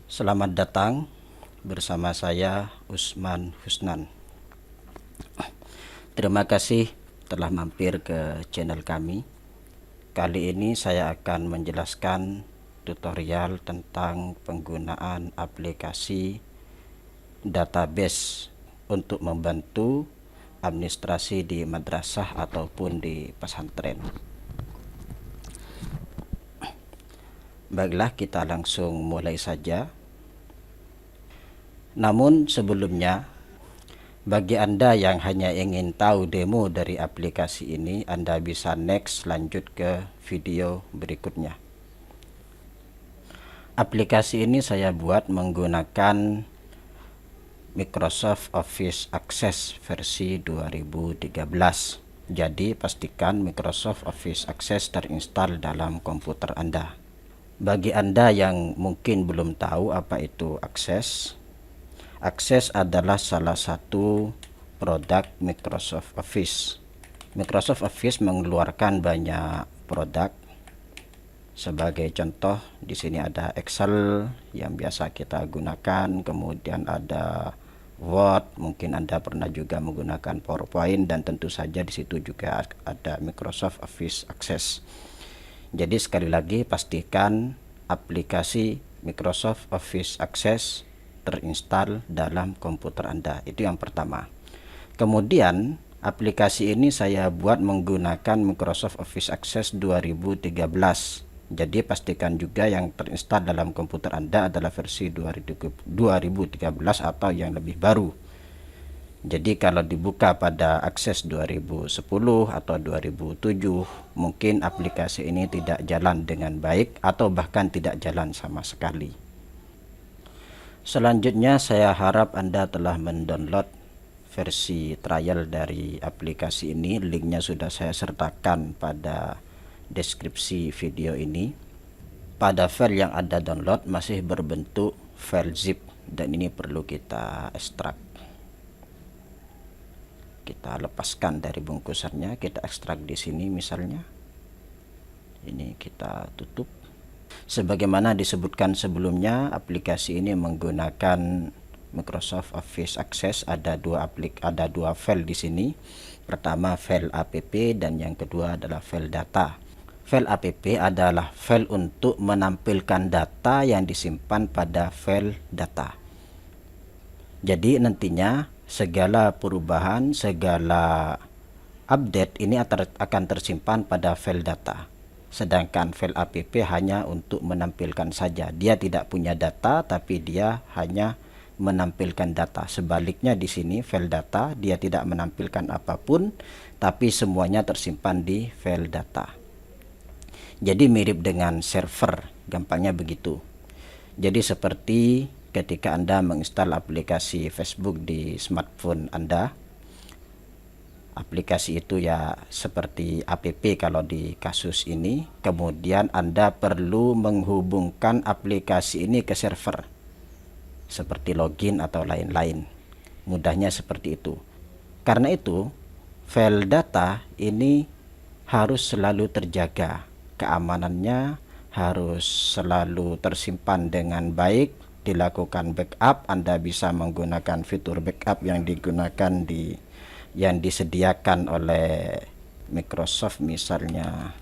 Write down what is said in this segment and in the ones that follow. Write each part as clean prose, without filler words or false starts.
Selamat datang bersama saya Usman Husnan. Terima kasih telah mampir ke channel kami. Kali ini saya akan menjelaskan tutorial tentang penggunaan aplikasi database untuk membantu administrasi di madrasah ataupun di pesantren. Baiklah, kita langsung mulai saja. Namun sebelumnya, bagi Anda yang hanya ingin tahu demo dari aplikasi ini, Anda bisa next lanjut ke video berikutnya. Aplikasi ini saya buat menggunakan Microsoft Office Access versi 2013. Jadi pastikan Microsoft Office Access terinstall dalam komputer Anda. Bagi Anda yang mungkin belum tahu apa itu Access, Access adalah salah satu produk Microsoft Office. Microsoft Office mengeluarkan banyak produk. Sebagai contoh, di sini ada Excel yang biasa kita gunakan, kemudian ada Word, mungkin Anda pernah juga menggunakan PowerPoint, dan tentu saja di situ juga ada Microsoft Office Access. Jadi sekali lagi pastikan aplikasi Microsoft Office Access terinstall dalam komputer Anda. Itu yang pertama. Kemudian aplikasi ini saya buat menggunakan Microsoft Office Access 2013. Jadi pastikan juga yang terinstall dalam komputer Anda adalah versi 2013 atau yang lebih baru. Jadi kalau dibuka pada Access 2010 atau 2007, mungkin aplikasi ini tidak jalan dengan baik atau bahkan tidak jalan sama sekali. Selanjutnya saya harap Anda telah mendownload versi trial dari aplikasi ini. Linknya sudah saya sertakan pada deskripsi video ini. Pada file yang Anda download masih berbentuk file zip dan ini perlu kita ekstrak. Kita lepaskan dari bungkusannya, kita ekstrak di sini misalnya. Ini kita tutup. Sebagaimana disebutkan sebelumnya, aplikasi ini menggunakan Microsoft Office Access. Ada dua file di sini. Pertama file app dan yang kedua adalah file data. File app adalah file untuk menampilkan data yang disimpan pada file data. Jadi nantinya segala perubahan, segala update ini akan tersimpan pada file data. Sedangkan file app hanya untuk menampilkan saja. Dia tidak punya data, tapi dia hanya menampilkan data. Sebaliknya di sini file data dia tidak menampilkan apapun, tapi semuanya tersimpan di file data. Jadi mirip dengan server, gampangnya begitu. Jadi seperti ketika Anda menginstal aplikasi Facebook di smartphone Anda, aplikasi itu ya seperti app kalau di kasus ini, kemudian Anda perlu menghubungkan aplikasi ini ke server seperti login atau lain-lain. Mudahnya seperti itu. Karena itu file data ini harus selalu terjaga, keamanannya harus selalu tersimpan dengan baik, dilakukan backup. Anda bisa menggunakan fitur backup yang disediakan oleh Microsoft, misalnya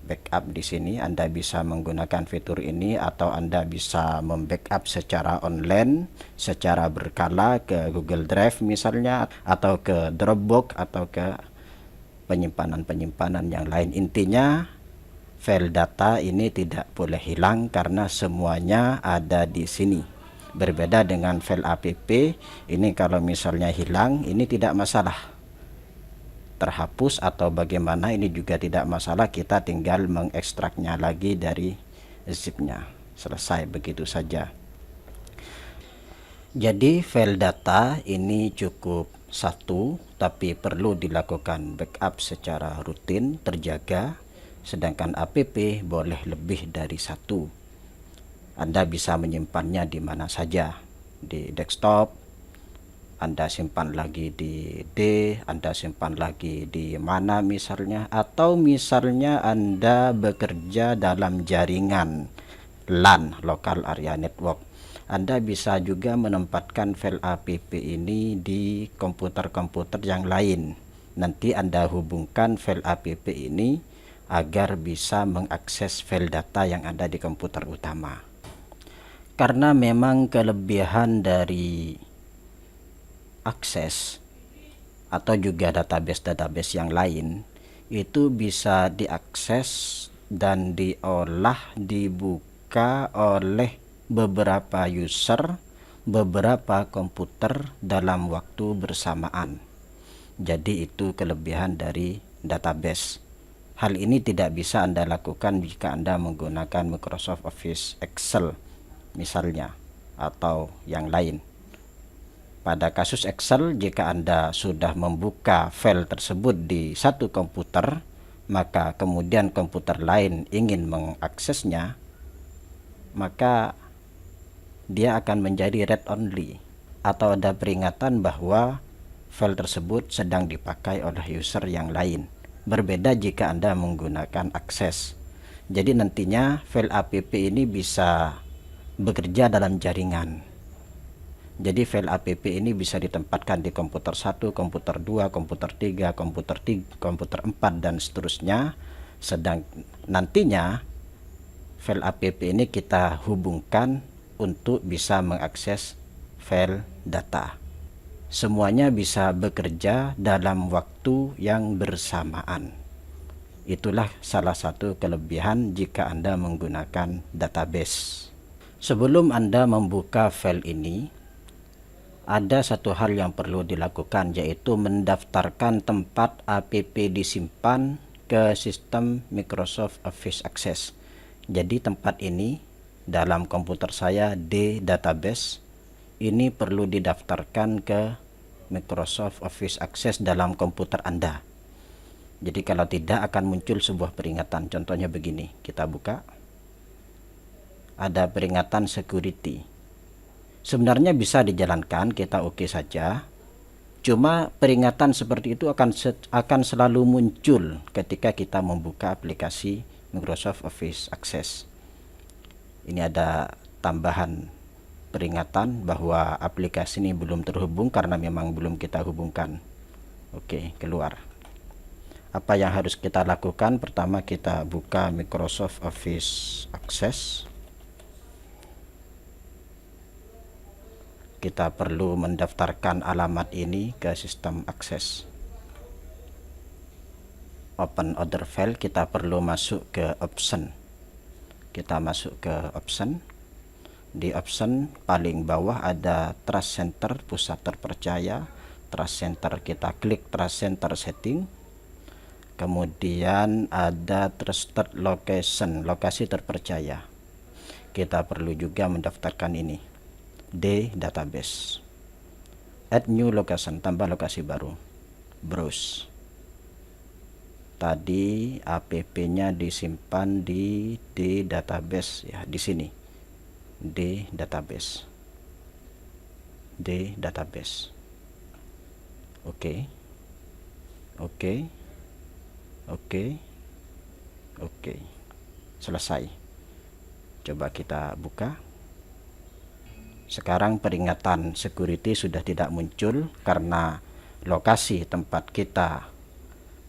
backup di sini. Anda bisa menggunakan fitur ini atau Anda bisa membackup secara online, secara berkala ke Google Drive misalnya, atau ke Dropbox atau ke penyimpanan yang lain. Intinya file data ini tidak boleh hilang karena semuanya ada di sini. Berbeda dengan file app, ini kalau misalnya hilang, ini tidak masalah. Terhapus atau bagaimana, ini juga tidak masalah. Kita tinggal mengekstraknya lagi dari zipnya. Selesai, begitu saja. Jadi file data ini cukup satu, tapi perlu dilakukan backup secara rutin, terjaga. Sedangkan app boleh lebih dari satu. Anda bisa menyimpannya di mana saja, di desktop, Anda simpan lagi di D, Anda simpan lagi di mana misalnya, atau misalnya Anda bekerja dalam jaringan LAN, Local Area Network. Anda bisa juga menempatkan file app ini di komputer-komputer yang lain. Nanti Anda hubungkan file app ini agar bisa mengakses file data yang ada di komputer utama. Karena memang kelebihan dari akses atau juga database-database yang lain itu bisa diakses dan diolah, dibuka oleh beberapa user, beberapa komputer dalam waktu bersamaan. Jadi itu kelebihan dari database. Hal ini tidak bisa Anda lakukan jika Anda menggunakan Microsoft Office Excel misalnya, atau yang lain. Pada kasus Excel, jika Anda sudah membuka file tersebut di satu komputer, maka kemudian komputer lain ingin mengaksesnya, maka dia akan menjadi read only, atau ada peringatan bahwa file tersebut sedang dipakai oleh user yang lain. Berbeda jika Anda menggunakan akses. Jadi nantinya file app ini bisa bekerja dalam jaringan. Jadi file app ini bisa ditempatkan di komputer 1, komputer 2, komputer 3, komputer 4 dan seterusnya. Sedang nantinya file app ini kita hubungkan untuk bisa mengakses file data. Semuanya bisa bekerja dalam waktu yang bersamaan. Itulah salah satu kelebihan jika Anda menggunakan database. Sebelum Anda membuka file ini, ada satu hal yang perlu dilakukan, yaitu mendaftarkan tempat app disimpan ke sistem Microsoft Office Access. Jadi tempat ini dalam komputer saya di database ini perlu didaftarkan ke Microsoft Office Access dalam komputer Anda. Jadi kalau tidak akan muncul sebuah peringatan. Contohnya begini, kita buka, ada peringatan security. Sebenarnya bisa dijalankan, kita oke saja. Cuma peringatan seperti itu akan selalu muncul ketika kita membuka aplikasi Microsoft Office Access. Ini ada tambahan peringatan bahwa aplikasi ini belum terhubung karena memang belum kita hubungkan. Oke, keluar. Apa yang harus kita lakukan? Pertama kita buka Microsoft Office Access. Kita perlu mendaftarkan alamat ini ke sistem akses. Open other file, kita perlu masuk ke option. Kita masuk ke option. Di option paling bawah ada Trust Center, pusat terpercaya. Trust Center, kita klik Trust Center setting. Kemudian ada Trusted Location, lokasi terpercaya. Kita perlu juga mendaftarkan ini di database. Add new location, tambah lokasi baru. Browse. Tadi app-nya disimpan di database ya, di sini. Di database. Oke. Selesai. Coba kita buka. Sekarang peringatan security sudah tidak muncul karena lokasi tempat kita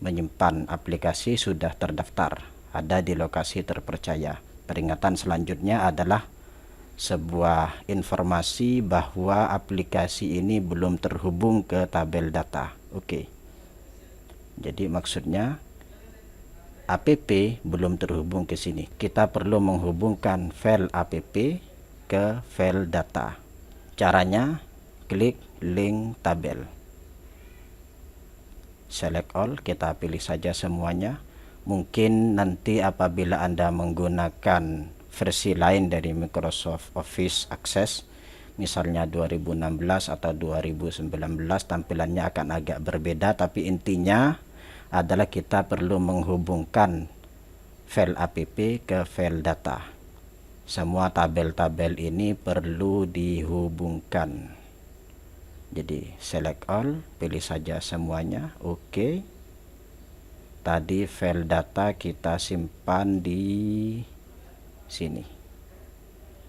menyimpan aplikasi sudah terdaftar, ada di lokasi terpercaya. Peringatan selanjutnya adalah sebuah informasi bahwa aplikasi ini belum terhubung ke tabel data. Oke. Jadi maksudnya app belum terhubung ke sini. Kita perlu menghubungkan file app ke file data. Caranya klik link tabel. Select all, kita pilih saja semuanya. Mungkin nanti apabila Anda menggunakan versi lain dari Microsoft Office Access, misalnya 2016 atau 2019, tampilannya akan agak berbeda, tapi intinya adalah kita perlu menghubungkan file app ke file data. Semua tabel-tabel ini perlu dihubungkan. Jadi select all, pilih saja semuanya. Oke. Tadi file data kita simpan di sini.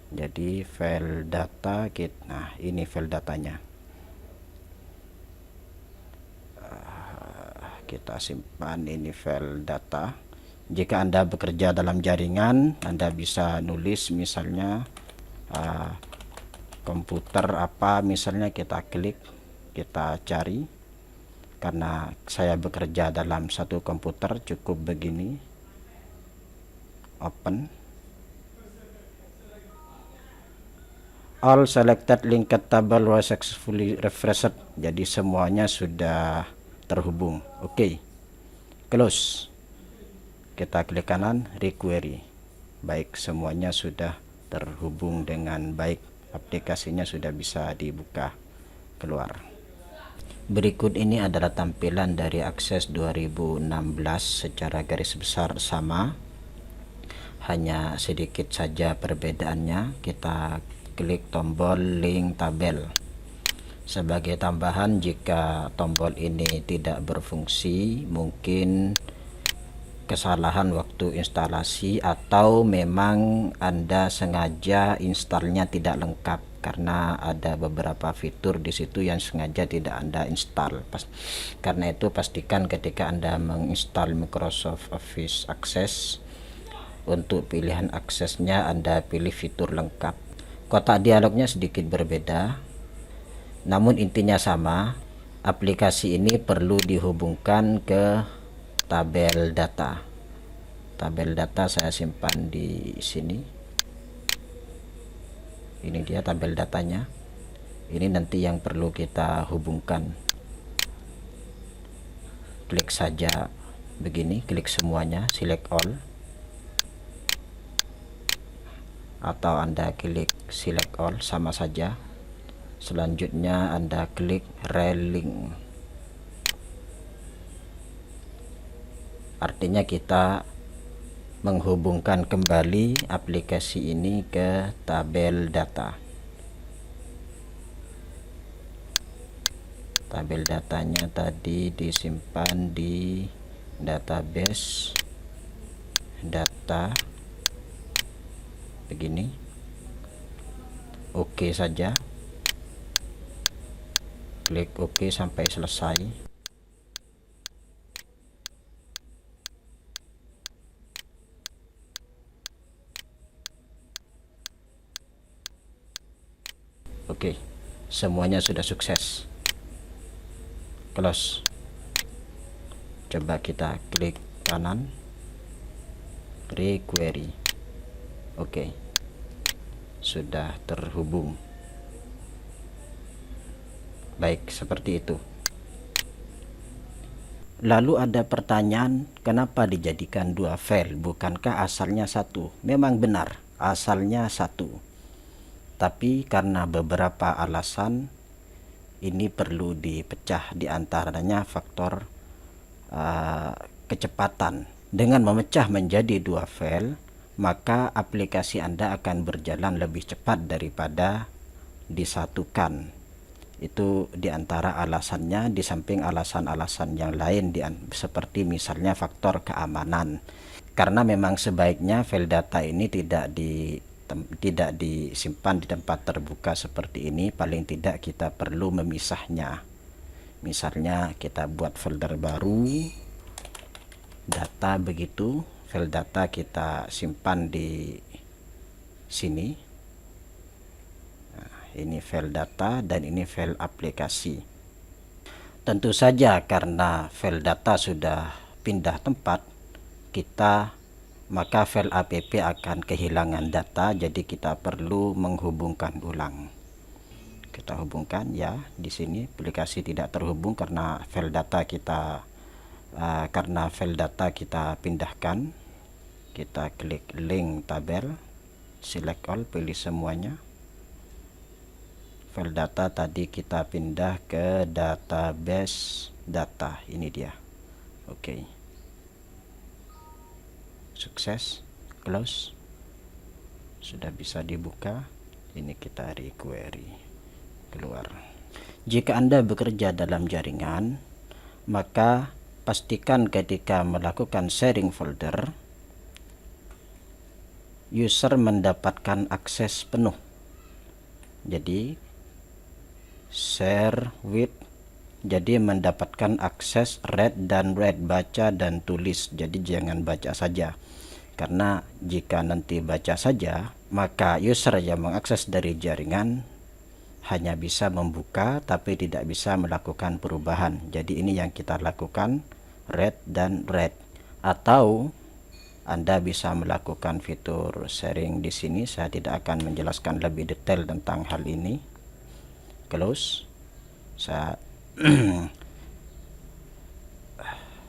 Jadi file data nah ini file datanya. Kita simpan, ini file data. Jika Anda bekerja dalam jaringan, Anda bisa nulis misalnya komputer apa, misalnya kita klik, kita cari. Karena saya bekerja dalam satu komputer, cukup begini, open. All selected linked table was successfully refreshed. Jadi semuanya sudah terhubung. Oke. Close. Kita klik kanan, requery. Baik, semuanya sudah terhubung dengan baik. Aplikasinya sudah bisa dibuka keluar. Berikut ini adalah tampilan dari Access 2016 secara garis besar sama. Hanya sedikit saja perbedaannya. Kita klik tombol link tabel. Sebagai tambahan, jika tombol ini tidak berfungsi, mungkin kesalahan waktu instalasi atau memang Anda sengaja installnya tidak lengkap karena ada beberapa fitur di situ yang sengaja tidak Anda install. Karena itu pastikan ketika Anda menginstal Microsoft Office Access, untuk pilihan aksesnya Anda pilih fitur lengkap. Kotak dialognya sedikit berbeda, namun intinya sama. Aplikasi ini perlu dihubungkan ke tabel data. Tabel data saya simpan di sini. Ini dia tabel datanya. Ini nanti yang perlu kita hubungkan. Klik saja begini, klik semuanya, select all. Atau Anda klik select all, sama saja. Selanjutnya Anda klik relink. Artinya kita menghubungkan kembali aplikasi ini ke tabel data. Tabel datanya tadi disimpan di database data begini. Oke saja. Klik OK sampai selesai. Oke, semuanya sudah sukses. Close. Coba kita klik kanan, requery. Oke, sudah terhubung. Baik, seperti itu. Lalu ada pertanyaan, kenapa dijadikan dua file? Bukankah asalnya satu? Memang benar, asalnya satu. Tapi karena beberapa alasan, ini perlu dipecah, diantaranya faktor kecepatan. Dengan memecah menjadi dua file, maka aplikasi Anda akan berjalan lebih cepat daripada disatukan. Itu diantara alasannya, di samping alasan-alasan yang lain seperti misalnya faktor keamanan. Karena memang sebaiknya file data ini tidak disimpan di tempat terbuka seperti ini. Paling tidak kita perlu memisahnya. Misalnya kita buat folder baru, data begitu, file data kita simpan di sini. Ini file data dan ini file aplikasi. Tentu saja karena file data sudah pindah tempat, maka file app akan kehilangan data, jadi kita perlu menghubungkan ulang. Kita hubungkan ya, di sini aplikasi tidak terhubung karena file data kita pindahkan. Kita klik link tabel, select all, pilih semuanya. File data tadi kita pindah ke database data, ini dia. Oke. Sukses. Close. Sudah bisa dibuka. Ini kita requery. Keluar. Jika Anda bekerja dalam jaringan, maka pastikan ketika melakukan sharing folder, user mendapatkan akses penuh. Jadi share with, jadi mendapatkan akses read dan write, baca dan tulis. Jadi jangan baca saja, karena jika nanti baca saja maka user yang mengakses dari jaringan hanya bisa membuka tapi tidak bisa melakukan perubahan. Jadi ini yang kita lakukan, read dan write. Atau Anda bisa melakukan fitur sharing di sini. Saya tidak akan menjelaskan lebih detail tentang hal ini. Close. Saya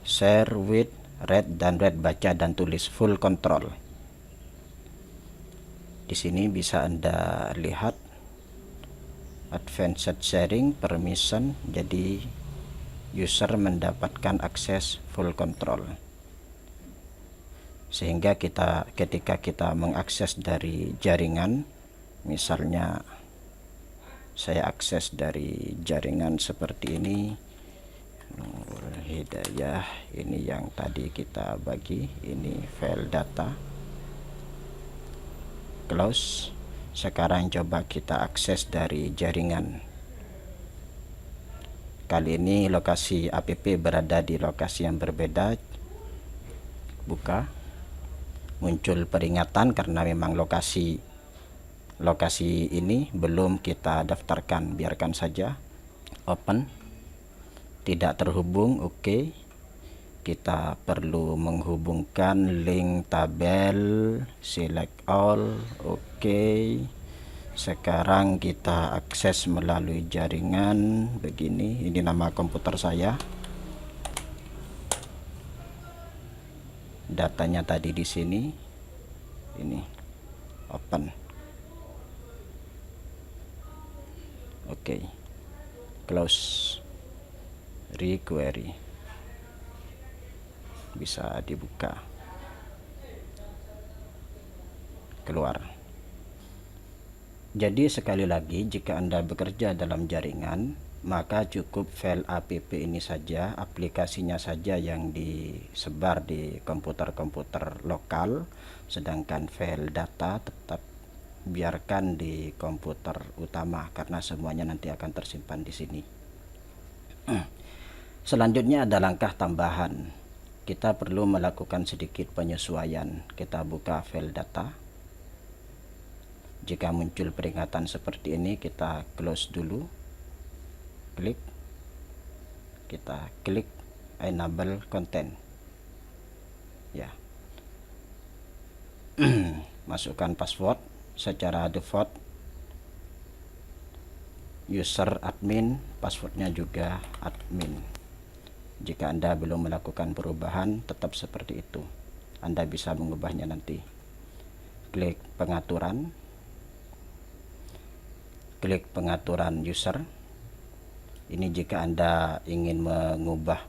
share with, read dan write, baca dan tulis, full control. Di sini bisa Anda lihat advanced sharing permission, jadi user mendapatkan akses full control, sehingga ketika kita mengakses dari jaringan, misalnya saya akses dari jaringan seperti ini, Nur Hidayah, ini yang tadi kita bagi, ini file data, close. Sekarang coba kita akses dari jaringan. Kali ini lokasi app berada di lokasi yang berbeda. Buka, muncul peringatan karena memang lokasi ini belum kita daftarkan. Biarkan saja. Open, tidak terhubung. Oke. Kita perlu menghubungkan link tabel, select all. Oke. Sekarang kita akses melalui jaringan begini. Ini nama komputer saya. Datanya tadi di sini. Ini open. Oke. Close. Requery. Bisa dibuka, keluar. Jadi sekali lagi, jika Anda bekerja dalam jaringan, maka cukup file app ini saja, aplikasinya saja yang disebar di komputer-komputer lokal, sedangkan file data tetap biarkan di komputer utama karena semuanya nanti akan tersimpan di sini. Selanjutnya ada langkah tambahan. Kita perlu melakukan sedikit penyesuaian. Kita buka file data. Jika muncul peringatan seperti ini, kita close dulu. Klik. Kita klik enable content. Ya. Masukkan password secara default. User admin, passwordnya juga admin. Jika Anda belum melakukan perubahan, tetap seperti itu. Anda bisa mengubahnya nanti. Klik pengaturan. Klik pengaturan user. Ini jika Anda ingin mengubah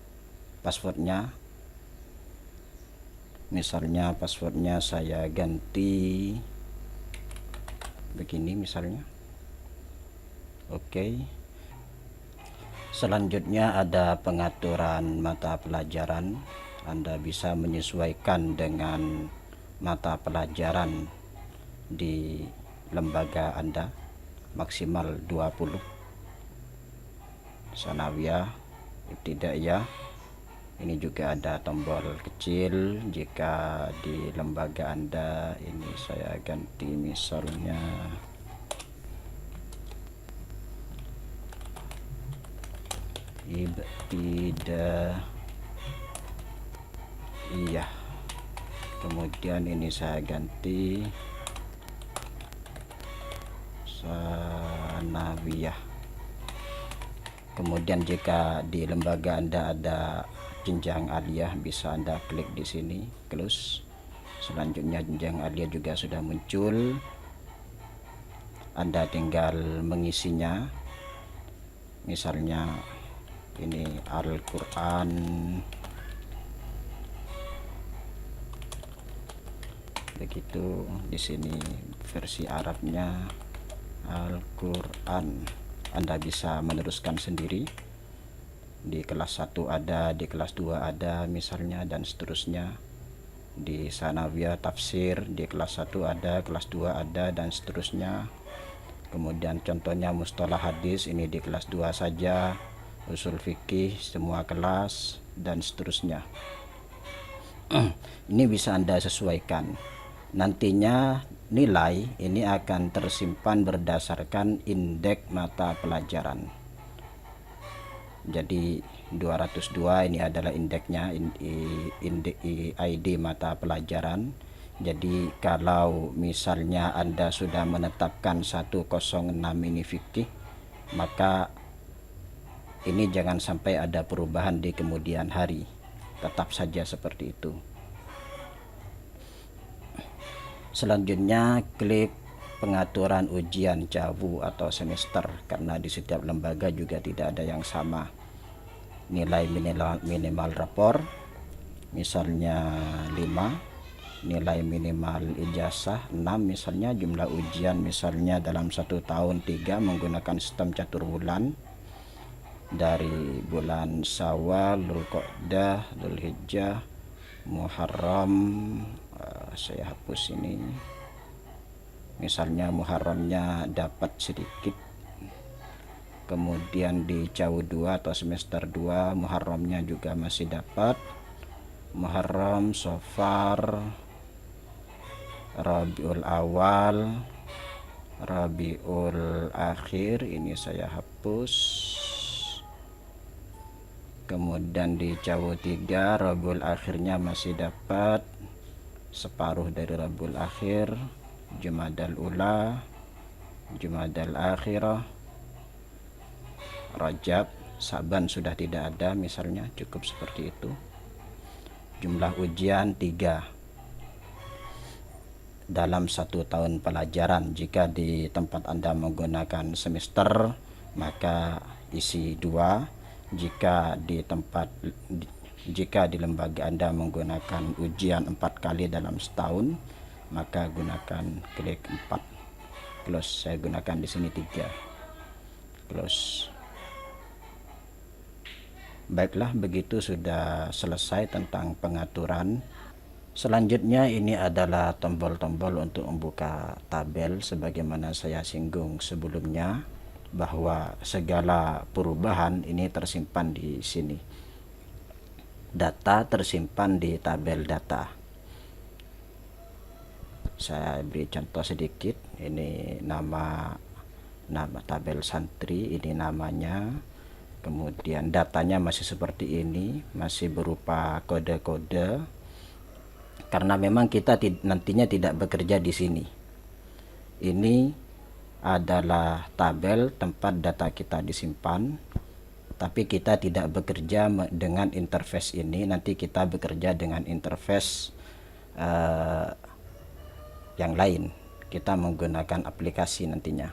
passwordnya. Misalnya passwordnya saya ganti begini misalnya. Oke. Selanjutnya ada pengaturan mata pelajaran. Anda bisa menyesuaikan dengan mata pelajaran di lembaga Anda, maksimal 20. Sanawiyah, Ibtidaiyah. Ini juga ada tombol kecil jika di lembaga Anda. Ini saya ganti misalnya Ibtidaiyah. Kemudian ini saya ganti Sanawiyah. Kemudian jika di lembaga Anda ada jenjang aliyah, bisa Anda klik di sini, close. Selanjutnya jenjang aliyah juga sudah muncul. Anda tinggal mengisinya. Misalnya ini Al-Quran, begitu. Di sini versi Arabnya Al-Quran. Anda bisa meneruskan sendiri. Di kelas 1 ada, di kelas 2 ada misalnya, dan seterusnya. di sanawiyah tafsir, di kelas 1 ada, kelas 2 ada, dan seterusnya. Kemudian contohnya mustalah hadis, ini di kelas 2 saja, usul fikih semua kelas, dan seterusnya. Ini bisa Anda sesuaikan. Nantinya nilai ini akan tersimpan berdasarkan indeks mata pelajaran. Jadi 202 ini adalah indeksnya, ID mata pelajaran. Jadi kalau misalnya Anda sudah menetapkan 106 ini fikih, maka ini jangan sampai ada perubahan di kemudian hari, tetap saja seperti itu. Selanjutnya klik pengaturan ujian jawu atau semester, karena di setiap lembaga juga tidak ada yang sama. Nilai minimal rapor misalnya 5, nilai minimal ijazah 6 misalnya, jumlah ujian misalnya dalam 1 tahun 3 menggunakan sistem catur bulan dari bulan Syawal, Dzulqa'dah, Dzulhijjah, Muharram. Saya hapus ini, misalnya Muharramnya dapat sedikit, kemudian di Jawu 2 atau semester 2 Muharramnya juga masih dapat, Muharram, Safar, Rabiul Awal, Rabiul Akhir, ini saya hapus. Kemudian di Jawu 3 Rabiul Akhirnya masih dapat, separuh dari Rabiul Akhir, Jumadal Ula, Jumadal Akhirah, Rajab, Saban sudah tidak ada misalnya, cukup seperti itu. Jumlah ujian 3 dalam 1 tahun pelajaran. Jika di tempat Anda menggunakan semester, maka isi 2. Jika di lembaga Anda menggunakan ujian 4 kali dalam setahun, maka gunakan klik 4. Close, saya gunakan di sini 3. Close. Baiklah, begitu sudah selesai tentang pengaturan. Selanjutnya ini adalah tombol-tombol untuk membuka tabel, sebagaimana saya singgung sebelumnya bahwa segala perubahan ini tersimpan di sini. Data tersimpan di tabel data. Saya beri contoh sedikit. Ini nama tabel santri, ini namanya. Kemudian datanya masih seperti ini, masih berupa kode-kode. Karena memang kita nantinya tidak bekerja di sini. Ini adalah tabel tempat data kita disimpan, tapi kita tidak bekerja dengan interface ini. Nanti kita bekerja dengan interface yang lain. Kita menggunakan aplikasi nantinya.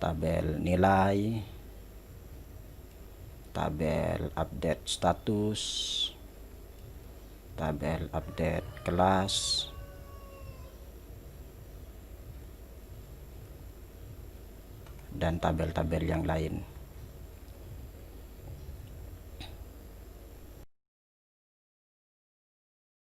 Tabel nilai, tabel update status, tabel update kelas, dan tabel-tabel yang lain.